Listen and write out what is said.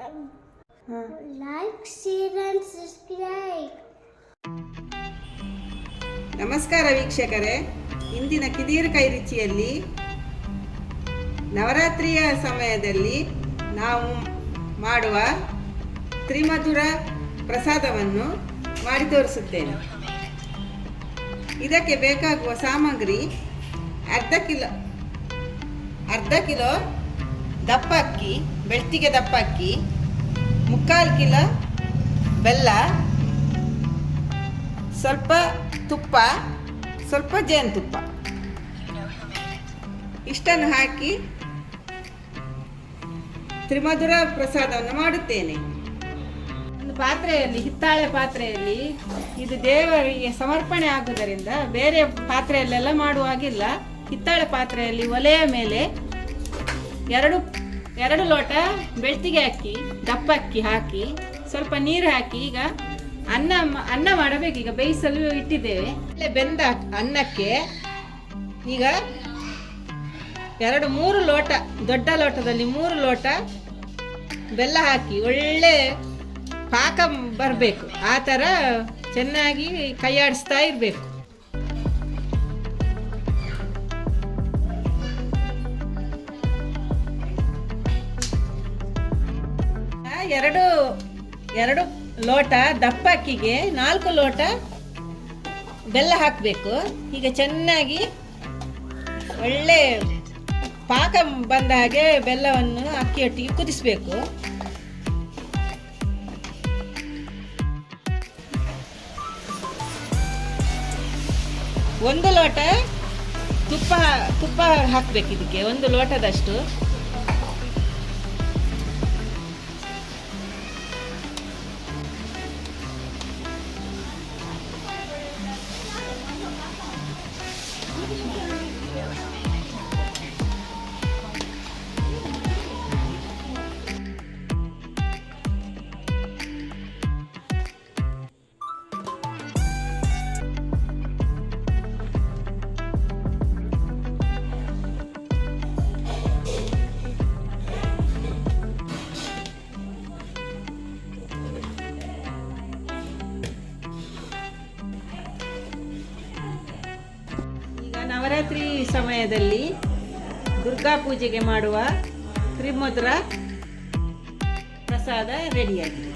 Like, share and subscribe. ನಮಸ್ಕಾರ ವೀಕ್ಷಕರೇ, ಇಂದಿನ ಕಿದೀರ್ ಕೈ ರುಚಿಯಲ್ಲಿ ನವರಾತ್ರಿಯ ಸಮಯದಲ್ಲಿ ನಾವು ಮಾಡುವ ತ್ರಿಮಧುರ ಪ್ರಸಾದವನ್ನು ಮಾಡಿ ತೋರಿಸುತ್ತೇನೆ. ಇದಕ್ಕೆ ಬೇಕಾಗುವ ಸಾಮಗ್ರಿ ಅರ್ಧ ಕಿಲೋ ದಪ್ಪ ಅಕ್ಕಿ, ಬೆಳ್ತಿಗೆ ದಪ್ಪ ಅಕ್ಕಿ, 3/4 ಕಿಲೋ ಬೆಲ್ಲ, ಸ್ವಲ್ಪ ತುಪ್ಪ, ಸ್ವಲ್ಪ ಜೇನುತುಪ್ಪ ಇಷ್ಟನ್ನು ಹಾಕಿ ತ್ರಿಮಧುರ ಪ್ರಸಾದವನ್ನು ಮಾಡುತ್ತೇನೆ. ಒಂದು ಪಾತ್ರೆಯಲ್ಲಿ, ಹಿತ್ತಾಳೆ ಪಾತ್ರೆಯಲ್ಲಿ, ಇದು ದೇವರಿಗೆ ಸಮರ್ಪಣೆ ಆಗುವುದರಿಂದ ಬೇರೆ ಪಾತ್ರೆಯಲ್ಲೆಲ್ಲ ಮಾಡುವಾಗಿಲ್ಲ. ಹಿತ್ತಾಳೆ ಪಾತ್ರೆಯಲ್ಲಿ ಒಲೆಯ ಮೇಲೆ ಎರಡು ಲೋಟ ಬೆಳ್ತಿಗೆ ಅಕ್ಕಿ, ದಪ್ಪ ಅಕ್ಕಿ ಹಾಕಿ ಸ್ವಲ್ಪ ನೀರು ಹಾಕಿ ಈಗ ಅನ್ನ ಮಾಡಬೇಕು. ಈಗ ಬೇಯಿಸಲು ಇಟ್ಟಿದ್ದೇವೆ. ಬೆಂದ ಅನ್ನಕ್ಕೆ ಈಗ 3 ಲೋಟ, ದೊಡ್ಡ ಲೋಟದಲ್ಲಿ 3 ಲೋಟ ಬೆಲ್ಲ ಹಾಕಿ ಒಳ್ಳೆ ಪಾಕ ಬರಬೇಕು. ಆ ಥರ ಚೆನ್ನಾಗಿ ಕೈಯಾಡಿಸ್ತಾ ಇರಬೇಕು. ಎರಡು ಲೋಟ ದಪ್ಪ ಅಕ್ಕಿಗೆ 4 ಲೋಟ ಬೆಲ್ಲ ಹಾಕಬೇಕು. ಈಗ ಚೆನ್ನಾಗಿ ಒಳ್ಳೆ ಪಾಕ ಬಂದ ಹಾಗೆ ಬೆಲ್ಲವನ್ನು ಅಕ್ಕಿಯೊಟ್ಟಿಗೆ ಕುದಿಸಬೇಕು. ಒಂದು ಲೋಟ ತುಪ್ಪ ಹಾಕಬೇಕು. ಇದಕ್ಕೆ 1 ಲೋಟದಷ್ಟು. ನವರಾತ್ರಿ ಸಮಯದಲ್ಲಿ ದುರ್ಗಾ ಪೂಜೆಗೆ ಮಾಡುವ ತ್ರಿಮಧುರ ಪ್ರಸಾದ ರೆಡಿಯಾಗಿದೆ.